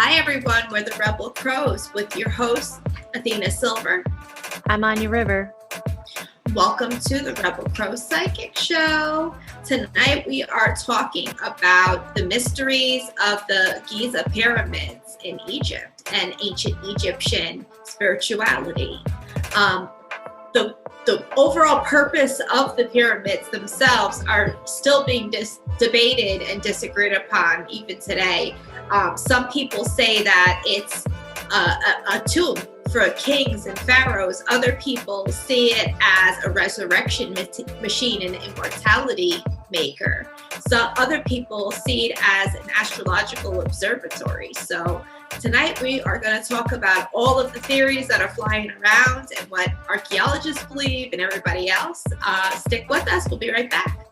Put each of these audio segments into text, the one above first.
Hi everyone, we're the Rebel Crows with your host, Athena Silver. I'm Anja River. Welcome to the Rebel Crow Psychic Show. Tonight we are talking about the mysteries of the Giza Pyramids in Egypt and ancient Egyptian spirituality. The overall purpose of the pyramids themselves are still being debated and disagreed upon even today. Some people say that it's a tomb for kings and pharaohs. Other people see it as a resurrection machine and immortality maker. So other people see it as an astrological observatory. So tonight we are going to talk about all of the theories that are flying around and what archaeologists believe and everybody else. Stick with us. We'll be right back.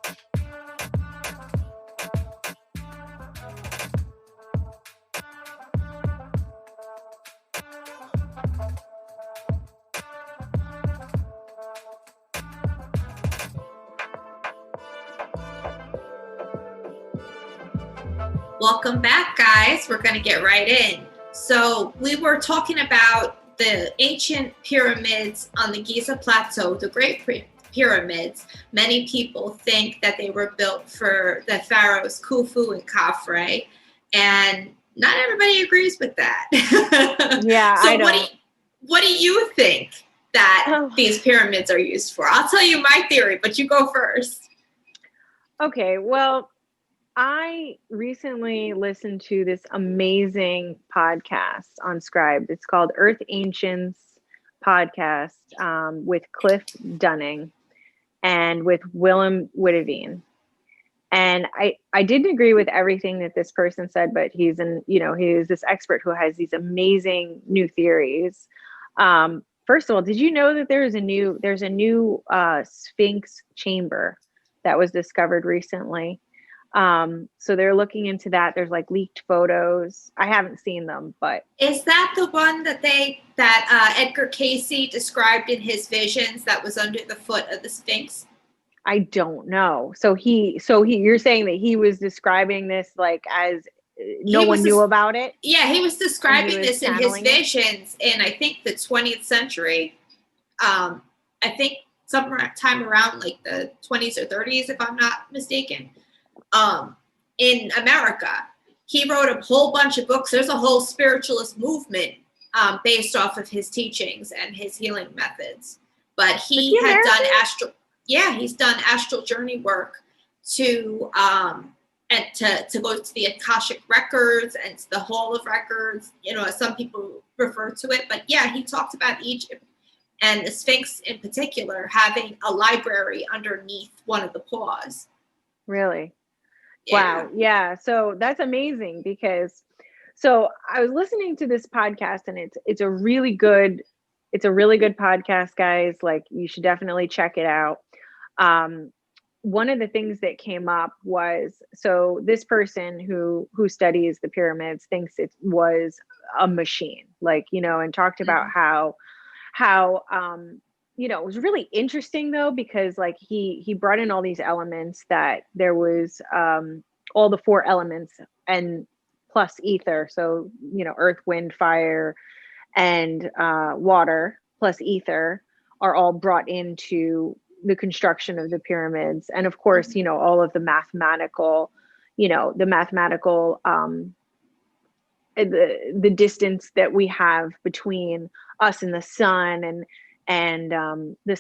Welcome back, guys. We're going to get right in. So we were talking about the ancient pyramids on the Giza Plateau, the Great Pyramids. Many people think that they were built for the pharaohs Khufu and Khafre, and not everybody agrees with that. Yeah, so I don't. What do you think that these pyramids are used for? I'll tell you my theory, but you go first. Okay, well, I recently listened to this amazing podcast on Scribd. It's called Earth Ancients Podcast with Cliff Dunning and with Willem Witteveen. And I didn't agree with everything that this person said, but he is this expert who has these amazing new theories. First of all, did you know that there's a new Sphinx chamber that was discovered recently? So they're looking into that. There's like leaked photos. I haven't seen them, but is that the one that Edgar Cayce described in his visions that was under the foot of the Sphinx? I don't know. So you're saying that he was describing this like as no one knew about it? Yeah, he was describing this in his visions in, I think, the 20th century. I think sometime around like the 20s or 30s, if I'm not mistaken. In America, he wrote a whole bunch of books. There's a whole spiritualist movement based off of his teachings and his healing methods. But he's done astral journey work to go to the Akashic records and to the Hall of Records. As some people refer to it. But yeah, he talked about Egypt and the Sphinx in particular having a library underneath one of the paws. Really? Yeah. Wow. Yeah. So that's amazing because I was listening to this podcast and it's a really good podcast, guys. Like you should definitely check it out. One of the things that came up was, so this person who studies the pyramids thinks it was a machine, and talked about how it was really interesting though, because like he brought in all these elements that there was all the four elements and plus ether. So, earth, wind, fire, and water plus ether are all brought into the construction of the pyramids. And of course, all of the mathematical, the distance that we have between us and the sun and the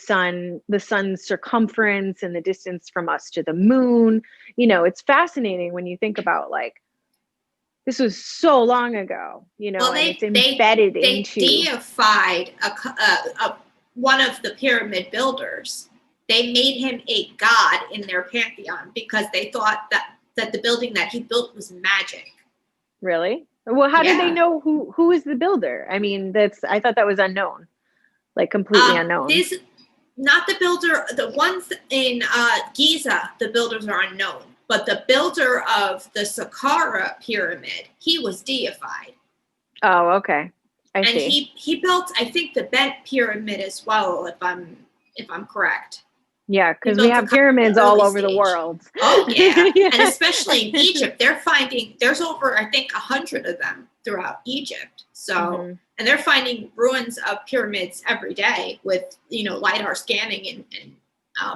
sun's circumference and the distance from us to the moon. It's fascinating when you think about like this was so long ago, and it's embedded into. They deified one of the pyramid builders. They made him a god in their pantheon because they thought that the building that he built was magic. Really? Well, how did they know who is the builder? I mean, I thought that was unknown. Like completely unknown. Not the builder. The ones in Giza, the builders are unknown. But the builder of the Saqqara pyramid, he was deified. Oh, okay. I see. He built, I think, the Bent pyramid as well, if I'm correct. Yeah, because we have pyramids all over the world. Oh yeah, and especially in Egypt, they're finding there's over, I think, 100 of them throughout Egypt. So, and they're finding ruins of pyramids every day with, LiDAR scanning and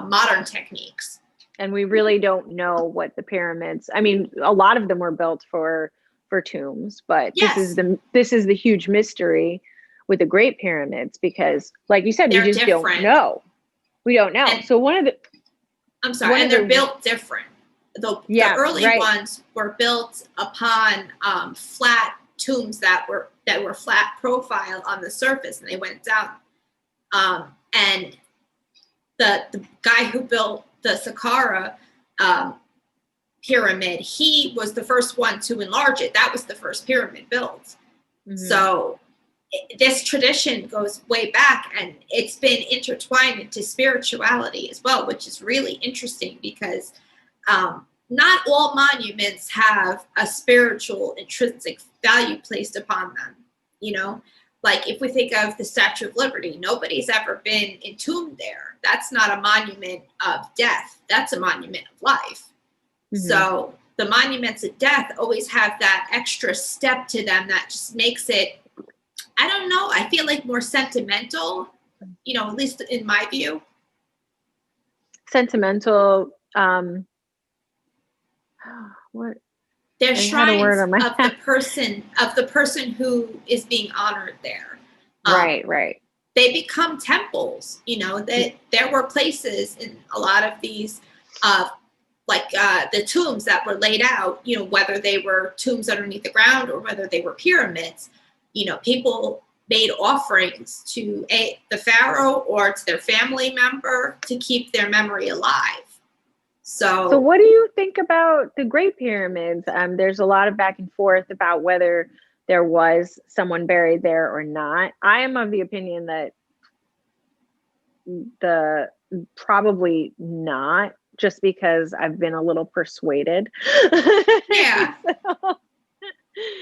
modern techniques. And we really don't know what the pyramids, I mean, a lot of them were built for tombs, but this is the huge mystery with the Great Pyramids, because like you said, we just don't know. We don't know. And, so and they're built different. The early ones were built upon flat tombs that were flat profile on the surface, and they went down. And the guy who built the Saqqara pyramid, he was the first one to enlarge it. That was the first pyramid built. So this tradition goes way back, and it's been intertwined into spirituality as well, which is really interesting because not all monuments have a spiritual intrinsic value placed upon them. Like if we think of the Statue of Liberty, nobody's ever been entombed there. That's not a monument of death. That's a monument of life. So the monuments of death always have that extra step to them that just makes it, I don't know, I feel like more sentimental, at least in my view. Sentimental, what? They're shrines of the person who is being honored there. Right. They become temples, that there were places in a lot of these, the tombs that were laid out, whether they were tombs underneath the ground or whether they were pyramids, people made offerings to the pharaoh or to their family member to keep their memory alive. So what do you think about the Great Pyramids? There's a lot of back and forth about whether there was someone buried there or not. I am of the opinion that probably not, just because I've been a little persuaded. Yeah.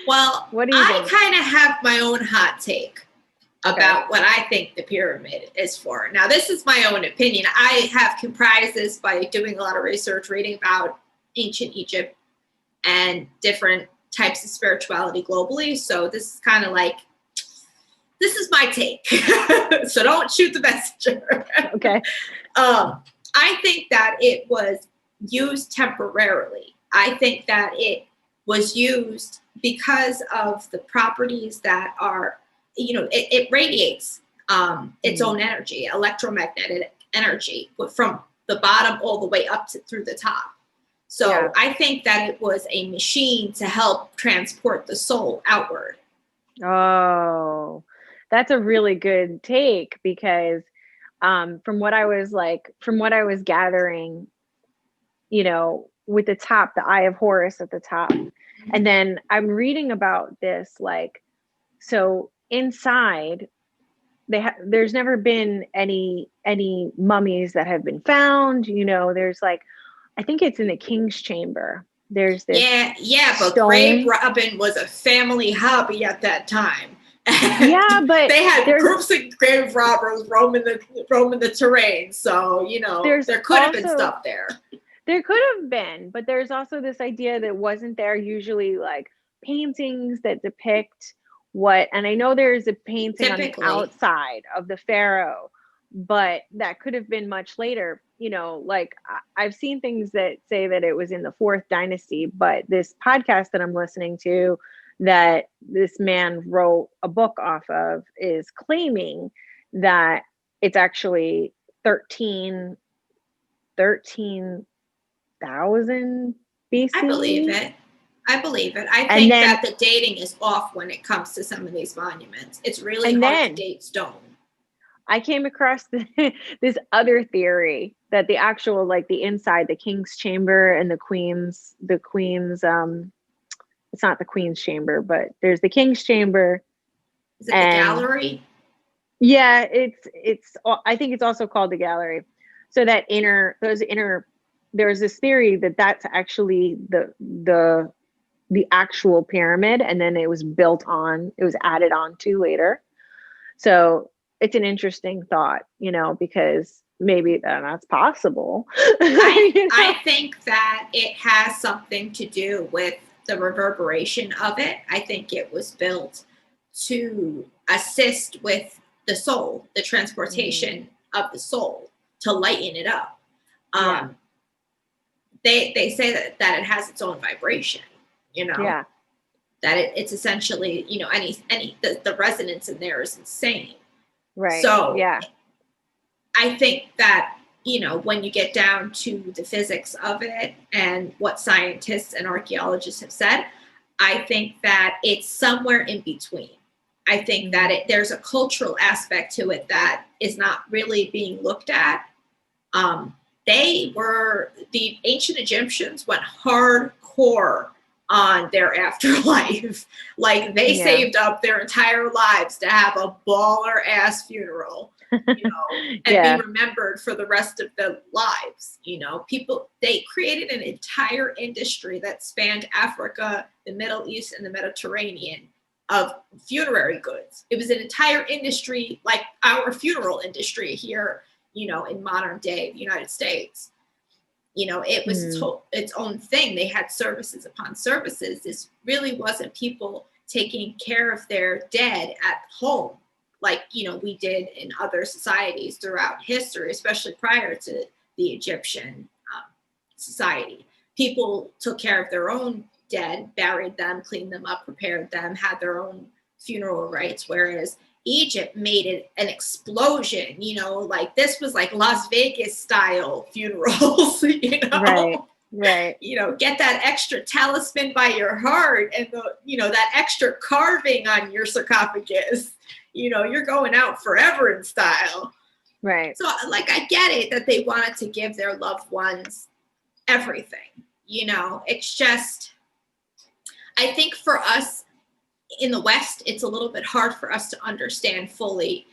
Well, what do you think? I kind of have my own hot take about what I think the pyramid is for. Now, this is my own opinion. I have comprised this by doing a lot of research, reading about ancient Egypt and different types of spirituality globally. So this is kind of like, this is my take. So don't shoot the messenger. Okay. I think that it was used temporarily. I think that it was used because of the properties that are, it radiates its own energy, electromagnetic energy, from the bottom all the way up through the top. So I think that it was a machine to help transport the soul outward. Oh, that's a really good take, because from what I was gathering, with the top, the Eye of Horus at the top. And then I'm reading about this, so inside there's never been any mummies that have been found. There's I think it's in the King's Chamber. There's this but grave robbing was a family hobby at that time. Yeah, but they had groups of grave robbers roaming the terrain. So there could have been stuff there. There could have been, but there's also this idea that wasn't there usually paintings that depict what, and I know there's a painting on the outside of the pharaoh, but that could have been much later. I've seen things that say that it was in the 4th dynasty, but this podcast that I'm listening to that this man wrote a book off of is claiming that it's actually 13,000 BC. I believe it. I think that the dating is off when it comes to some of these monuments. It's really hard to date stone. I came across this other theory that the actual, the inside, the King's Chamber and the Queen's, it's not the Queen's Chamber, but there's the King's Chamber. Is it the gallery? Yeah, it's. I think it's also called the gallery. So there's this theory that that's actually the actual pyramid, and then it was added on to later. So it's an interesting thought, because maybe that's possible. I think that it has something to do with the reverberation of it. I think it was built to assist with the soul, the transportation of the soul, to lighten it up. They say that it has its own vibration, that it's essentially, the resonance in there is insane. Right. So I think that, when you get down to the physics of it and what scientists and archaeologists have said, I think that it's somewhere in between. I think that there's a cultural aspect to it that is not really being looked at. The ancient Egyptians went hardcore on their afterlife. Like, they saved up their entire lives to have a baller ass funeral, and be remembered for the rest of their lives. They created an entire industry that spanned Africa, the Middle East, and the Mediterranean of funerary goods. It was an entire industry like our funeral industry here, in modern day United States. It was its own thing. They had services upon services. This really wasn't people taking care of their dead at home, like, we did in other societies throughout history, especially prior to the Egyptian society. People took care of their own dead, buried them, cleaned them up, prepared them, had their own funeral rites, whereas Egypt made it an explosion, like this was like Las Vegas style funerals, Right. Get that extra talisman by your heart and that extra carving on your sarcophagus, you're going out forever in style. Right. So, like, I get it that they wanted to give their loved ones everything, it's just, I think for us in the West, it's a little bit hard for us to understand fully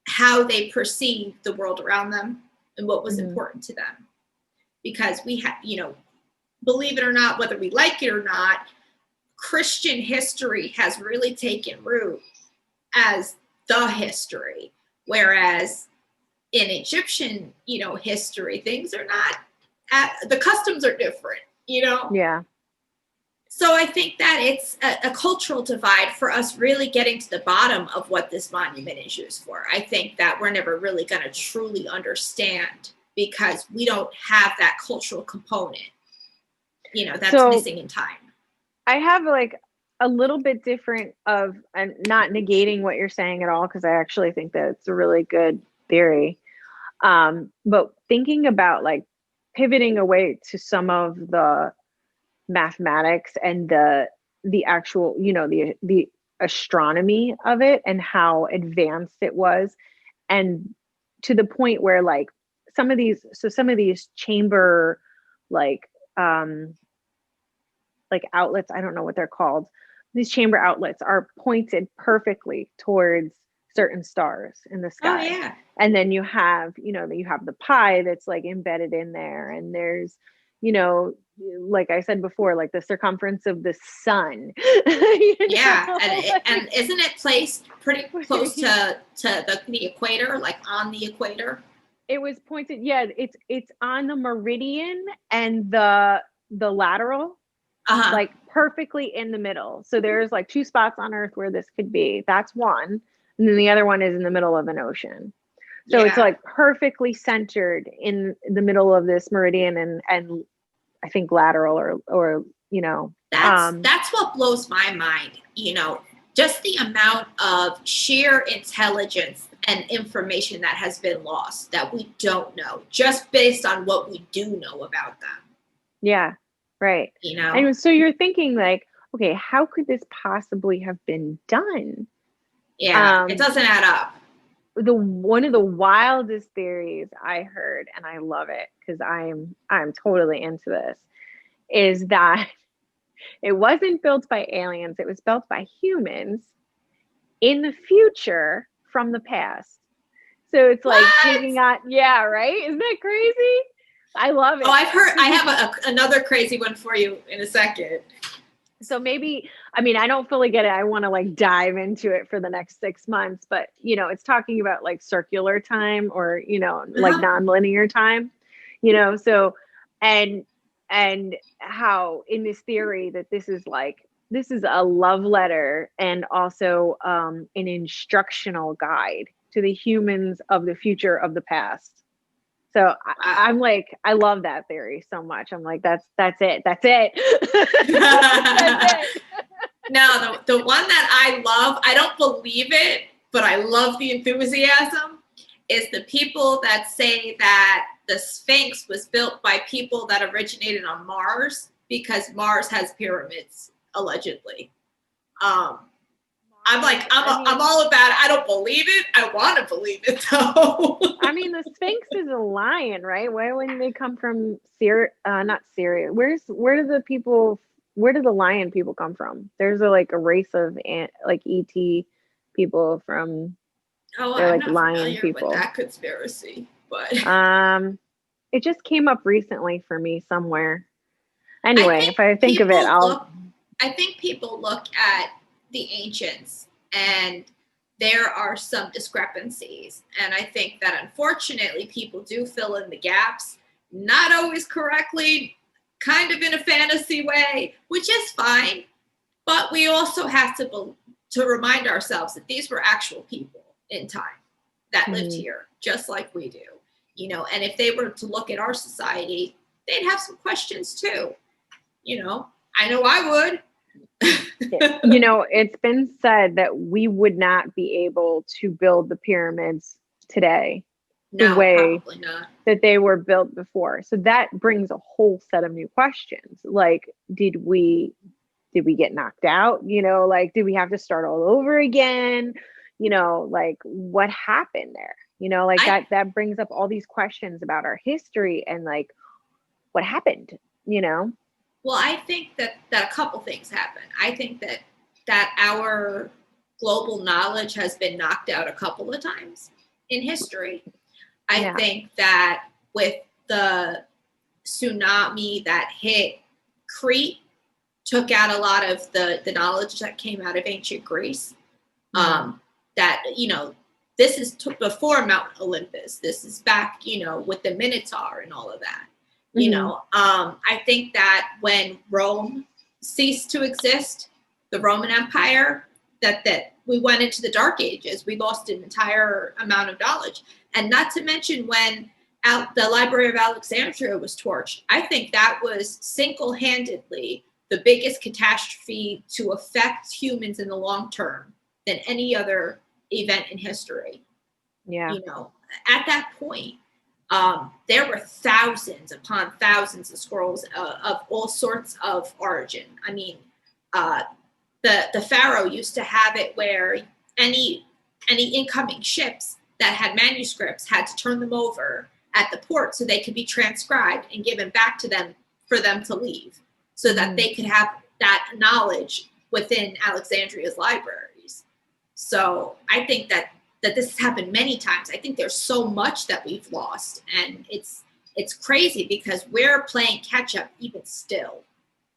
how they perceive the world around them and what was important to them. Because we have, believe it or not, whether we like it or not, Christian history has really taken root as the history. Whereas in Egyptian, history, things are not, the customs are different, Yeah. So I think that it's a cultural divide for us really getting to the bottom of what this monument is used for. I think that we're never really going to truly understand because we don't have that cultural component, that's missing in time. I have like a little bit different of, and not negating what you're saying at all, because I actually think that it's a really good theory. But thinking about like pivoting away to some of the mathematics and the actual, the astronomy of it and how advanced it was, and to the point where like some of these chamber like outlets, I don't know what they're called, these chamber outlets are pointed perfectly towards certain stars in the sky. Oh, yeah. And then you have the pie that's like embedded in there, and there's like I said before, like the circumference of the sun. And isn't it placed pretty close to the equator, like on the equator? It was pointed, it's on the meridian and the lateral, like perfectly in the middle. So there's like two spots on Earth where this could be. That's one, and then the other one is in the middle of an ocean. So it's like perfectly centered in the middle of this meridian and I think lateral or that's what blows my mind, just the amount of sheer intelligence and information that has been lost that we don't know just based on what we do know about them. Yeah, right. And so you're thinking like, okay, how could this possibly have been done? Yeah, it doesn't add up. One of the wildest theories I heard, and I love it because I'm totally into this, is that it wasn't built by aliens, it was built by humans in the future from the past. So it's like taking on, right? Isn't that crazy? I love it. Oh, I've heard, I have another crazy one for you in a second. So maybe, I mean, I don't fully get it. I want to like dive into it for the next 6 months, but it's talking about like circular time or, like nonlinear time, so, and and how in this theory that this is a love letter and also an instructional guide to the humans of the future of the past. So I'm like, I love that theory so much. I'm like, that's it. That's it. That's it. Now, the one that I love, I don't believe it, but I love the enthusiasm, is the people that say that the Sphinx was built by people that originated on Mars because Mars has pyramids, allegedly. I'm like, I'm all about it. I don't believe it. I want to believe it, though. I mean, the Sphinx is a lion, right? Why wouldn't they come from Syria? Not Syria. Where do the lion people come from? There's a race of ET people from. Oh, they're I'm not lion familiar people. with that conspiracy, but it just came up recently for me somewhere. Anyway, if I think of it, I think people look at the ancients and there are some discrepancies. And I think that unfortunately people do fill in the gaps, not always correctly, kind of in a fantasy way, which is fine. But we also have to remind ourselves that these were actual people in time that lived here, just like we do. And if they were to look at our society, they'd have some questions too. I know I would. It's been said that we would not be able to build the pyramids today the way that they were built before. So that brings a whole set of new questions. Like, did we get knocked out? Did we have to start all over again? What happened there? That brings up all these questions about our history and what happened, Well, I think that a couple things happen. I think that our global knowledge has been knocked out a couple of times in history. I think that with the tsunami that hit Crete, took out a lot of the knowledge that came out of ancient Greece. That, this is before Mount Olympus. This is back, with the Minotaur and all of that. I think that when Rome ceased to exist, the Roman Empire, that we went into the Dark Ages. We lost an entire amount of knowledge. And not to mention when the Library of Alexandria was torched, I think that was single-handedly the biggest catastrophe to affect humans in the long term than any other event in history. Yeah. At that point, there were thousands upon thousands of scrolls of all sorts of origin. I mean, the pharaoh used to have it where any incoming ships that had manuscripts had to turn them over at the port so they could be transcribed and given back to them for them to leave, so that they could have that knowledge within Alexandria's libraries. So I think that this has happened many times. I think there's so much that we've lost, and it's crazy because we're playing catch up even still.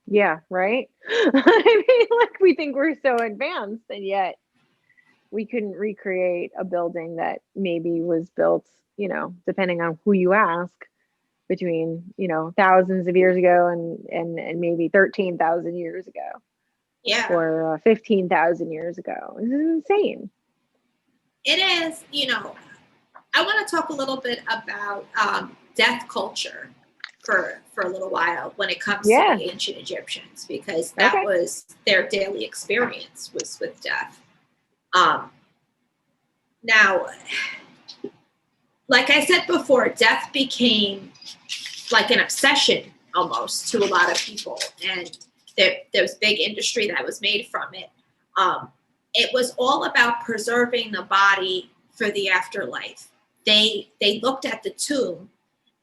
Yeah, right? I mean, we think we're so advanced, and yet we couldn't recreate a building that maybe was built, depending on who you ask, between, thousands of years ago and maybe 13,000 years ago. Yeah. Or 15,000 years ago. This is insane. It is. I want to talk a little bit about death culture for a little while when it comes to the ancient Egyptians, because that was their daily experience was with death. Now, like I said before, death became like an obsession almost to a lot of people, and there was big industry that was made from it. It was all about preserving the body for the afterlife. They looked at the tomb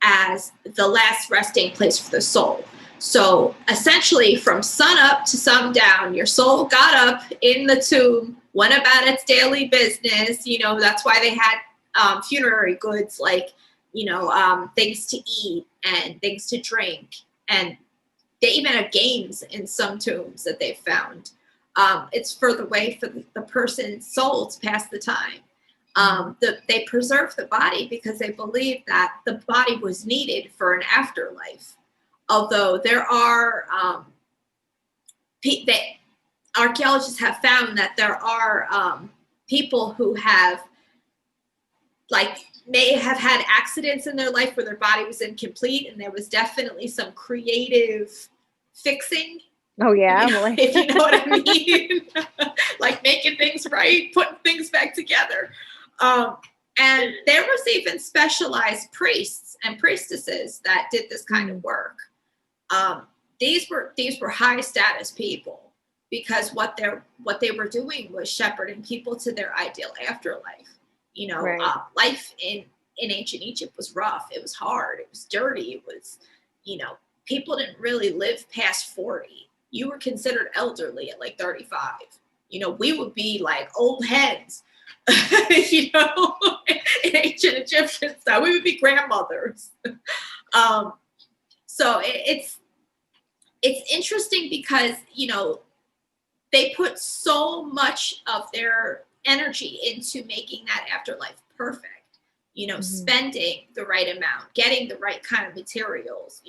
as the last resting place for the soul. So essentially from sunup to sundown, your soul got up in the tomb, went about its daily business. That's why they had funerary goods like, things to eat and things to drink. And they even have games in some tombs that they've found. It's for the way for the person's soul to pass the time. They preserve the body because they believe that the body was needed for an afterlife. although there are, archaeologists have found that there are people who have, like, may have had accidents in their life where their body was incomplete, and there was definitely some creative fixing. Oh yeah, if you know what I mean, like making things right, putting things back together. And there was even specialized priests and priestesses that did this kind of work. These were high status people, because what they were doing was shepherding people to their ideal afterlife. Life in ancient Egypt was rough. It was hard. It was dirty. It was, people didn't really live past 40. You were considered elderly at like 35. We would be like old hens, in ancient Egyptian style. We would be grandmothers. So it's interesting because, they put so much of their energy into making that afterlife perfect, spending the right amount, getting the right kind of materials,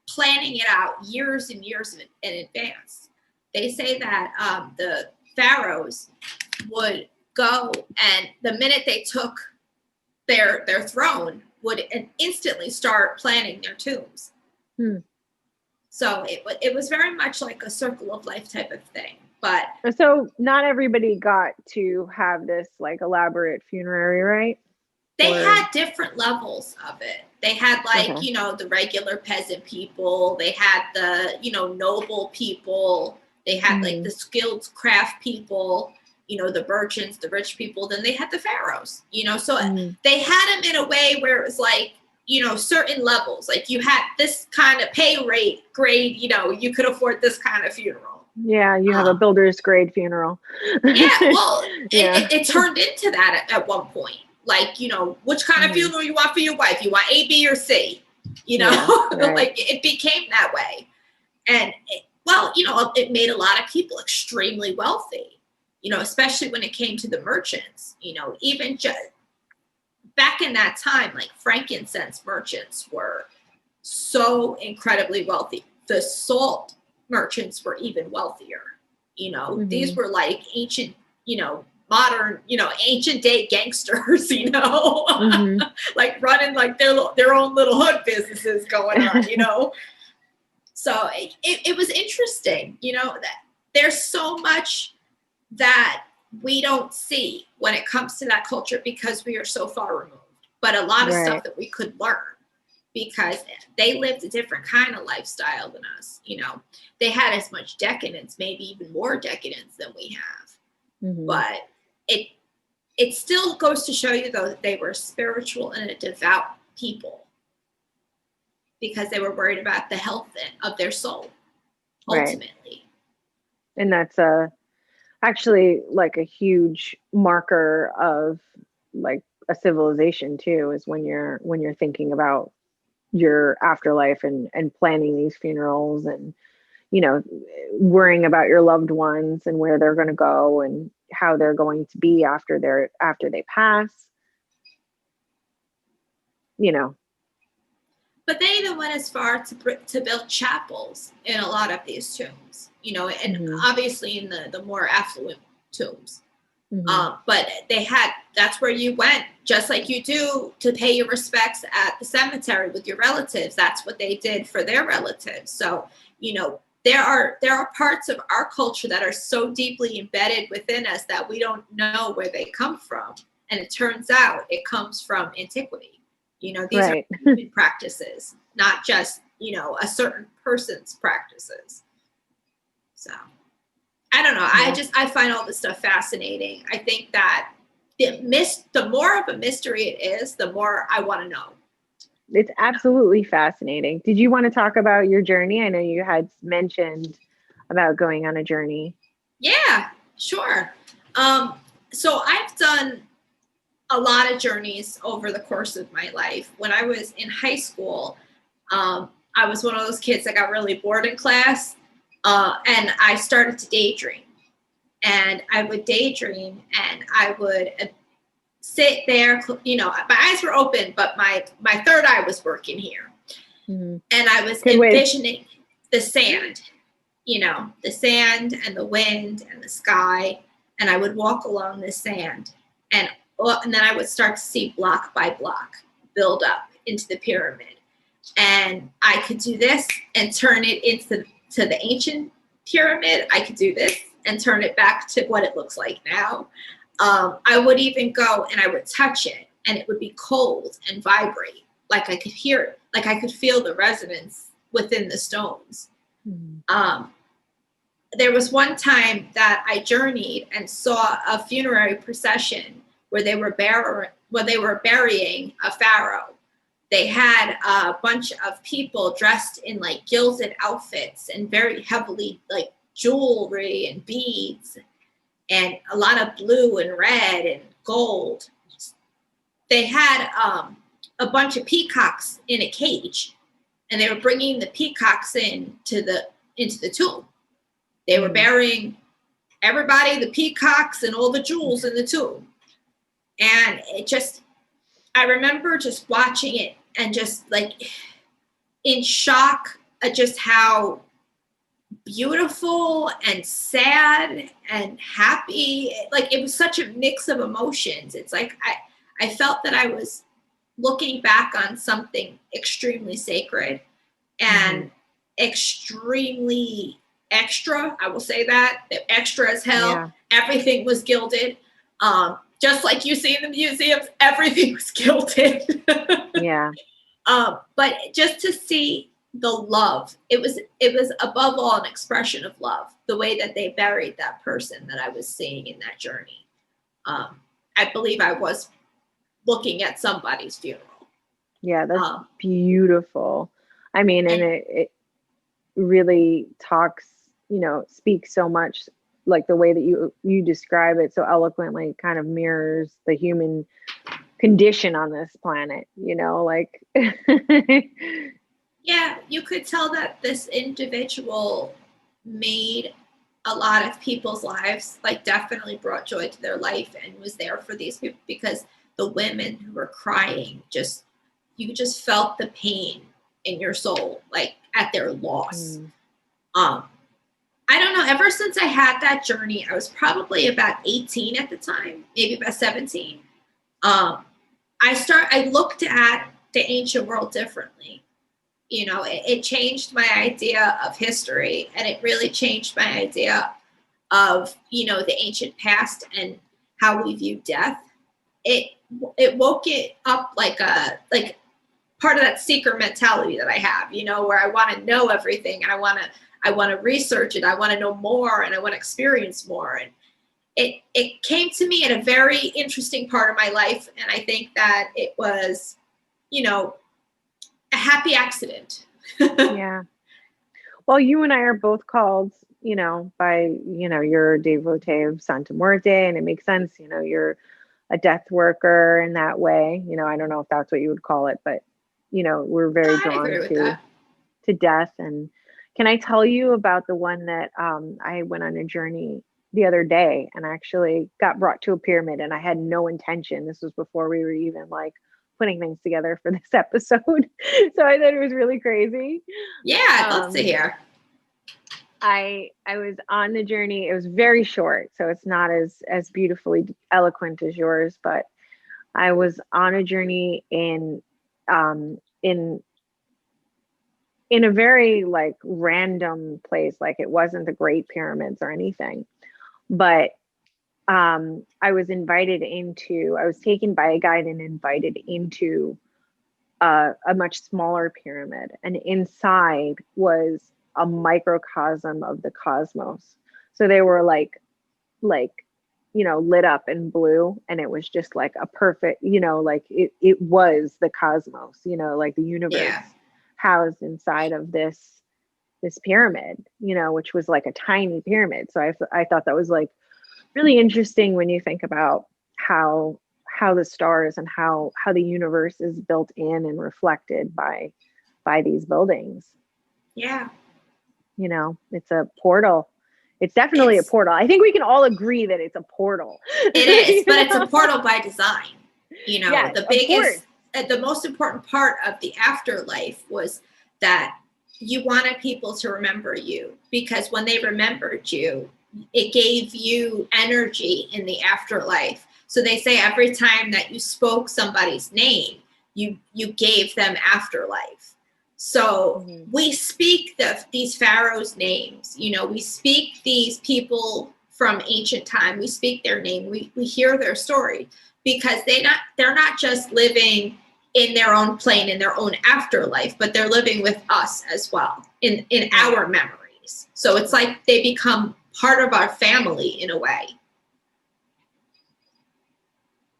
planning it out years and years in advance. They say that the pharaohs would go, and the minute they took their throne, would instantly start planning their tombs. So it was very much like a circle of life type of thing. But so not everybody got to have this like elaborate funerary, right? They had different levels of it. They had the regular peasant people. They had the, noble people. They had like the skilled craft people, the merchants, the rich people. Then they had the pharaohs, so they had them in a way where it was like, certain levels. Like you had this kind of pay rate grade, you could afford this kind of funeral. Yeah, you have a builder's grade funeral. Yeah, well, it turned into that at one point. Like, which kind of funeral you want for your wife? You want A, B, or C? Right. Like it became that way. And it made a lot of people extremely wealthy, especially when it came to the merchants, even just back in that time, like frankincense merchants were so incredibly wealthy. The salt merchants were even wealthier. These were like ancient, modern, ancient day gangsters, like running like their own little hood businesses going on, So it was interesting, that there's so much that we don't see when it comes to that culture because we are so far removed, but a lot of stuff that we could learn because they lived a different kind of lifestyle than us. They had as much decadence, maybe even more decadence than we have. But it still goes to show you, though, that they were spiritual and a devout people because they were worried about the health of their soul, ultimately. Right. And that's actually like a huge marker of like a civilization too, is when you're thinking about your afterlife and planning these funerals and, worrying about your loved ones and where they're going to go and how they're going to be after they pass, But they even went as far to build chapels in a lot of these tombs, and obviously in the more affluent tombs. But that's where you went, just like you do to pay your respects at the cemetery with your relatives. That's what they did for their relatives. So, there are parts of our culture that are so deeply embedded within us that we don't know where they come from. And it turns out it comes from antiquity. These are human practices, not just, a certain person's practices. So I don't know. I find all this stuff fascinating. I think that the more of a mystery it is, the more I want to know. It's absolutely fascinating. Did you want to talk about your journey? I know you had mentioned about going on a journey. Yeah, sure. So I've done a lot of journeys over the course of my life. When I was in high school, I was one of those kids that got really bored in class. And I started to daydream. And I would daydream and I would sit there, my eyes were open, but my third eye was working here. Mm-hmm. And I was envisioning the sand, the sand and the wind and the sky. And I would walk along the sand, and then I would start to see block by block build up into the pyramid. And I could do this and turn it into the ancient pyramid. I could do this and turn it back to what it looks like now. I would even go and I would touch it, and it would be cold and vibrate. Like I could hear it, like I could feel the resonance within the stones. Mm-hmm. There was one time that I journeyed and saw a funerary procession where they were burying a pharaoh. They had a bunch of people dressed in like gilded outfits and very heavily like jewelry and beads and a lot of blue and red and gold. They had a bunch of peacocks in a cage, and they were bringing the peacocks into the tomb. They were burying everybody, the peacocks and all the jewels in the tomb. And I remember just watching it and just like in shock at just how beautiful and sad and happy. Like it was such a mix of emotions. It's like I felt that I was looking back on something extremely sacred and extremely extra. I will say that extra as hell. Yeah. Everything was gilded. Just like you see in the museums, everything was gilded. Yeah. But just to see the love, it was above all an expression of love, the way that they buried that person that I was seeing in that journey. I believe I was looking at somebody's funeral. Yeah, that's beautiful. I mean, and it really speaks so much, like the way that you describe it so eloquently kind of mirrors the human condition on this planet, like. Yeah, you could tell that this individual made a lot of people's lives, like definitely brought joy to their life and was there for these people, because the women who were crying, you just felt the pain in your soul, like at their loss. I don't know, ever since I had that journey, I was probably about 18 at the time, maybe about 17. I looked at the ancient world differently. It changed my idea of history, and it really changed my idea of, the ancient past and how we view death. It woke it up like part of that seeker mentality that I have, where I want to know everything, and I want to research it. I want to know more, and I want to experience more. And it came to me at a very interesting part of my life. And I think that it was, a happy accident. Yeah. Well, you and I are both called, by, you're a devotee of Santa Muerte, and it makes sense. You're a death worker in that way. I don't know if that's what you would call it, but, we're very drawn to death. And can I tell you about the one that I went on a journey the other day and actually got brought to a pyramid, and I had no intention. This was before we were even like putting things together for this episode. So I thought it was really crazy. Yeah, I'd love to hear. I was on the journey. It was very short, so it's not as beautifully eloquent as yours, but I was on a journey in a very like random place. Like it wasn't the Great Pyramids or anything, but I was taken by a guide and invited into a much smaller pyramid, and inside was a microcosm of the cosmos. So they were like lit up in blue, and it was just like a perfect, like it was the cosmos, like the universe housed inside of this pyramid, which was like a tiny pyramid. So I thought that was like really interesting when you think about how the stars and how the universe is built in and reflected by these buildings. Yeah. It's a portal. It's definitely a portal. I think we can all agree that it's a portal. It is, but it's a portal by design. Yes, the biggest, the most important part of the afterlife was that you wanted people to remember you, because when they remembered you, it gave you energy in the afterlife. So they say every time that you spoke somebody's name, you gave them afterlife. So we speak these pharaohs' names. You know, we speak these people from ancient time. We speak their name. We hear their story, because they're not just living in their own plane, in their own afterlife, but they're living with us as well in our memories. So it's like they become part of our family in a way.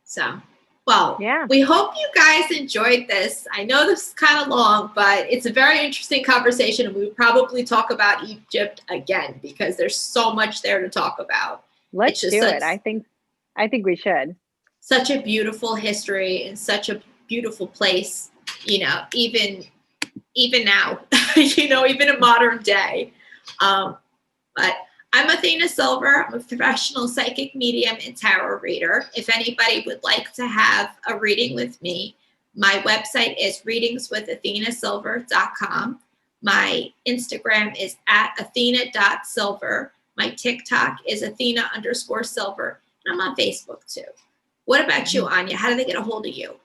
So, well, we hope you guys enjoyed this. I know this is kind of long, but it's a very interesting conversation, and we would probably talk about Egypt again, because there's so much there to talk about. Let's do it. I think we should. Such a beautiful history and such a beautiful place, you know, even now, you know, even in modern day. But I'm Athena Silver. I'm a professional psychic medium and tarot reader. If anybody would like to have a reading with me, my website is readingswithathenasilver.com. My Instagram is @athena.silver. My TikTok is Athena_silver. And I'm on Facebook too. What about you, Anja? How do they get a hold of you?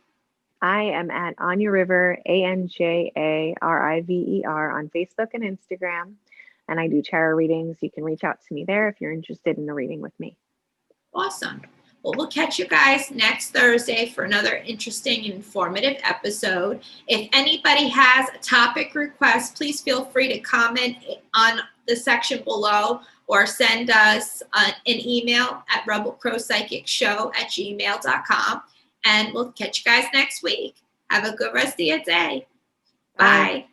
I am at Anja River, ANJARIVER on Facebook and Instagram. And I do tarot readings. You can reach out to me there if you're interested in a reading with me. Awesome. Well, we'll catch you guys next Thursday for another interesting and informative episode. If anybody has a topic request, please feel free to comment on the section below, or send us an email at rebelcrowpsychicshow@gmail.com. And we'll catch you guys next week. Have a good rest of your day. Bye.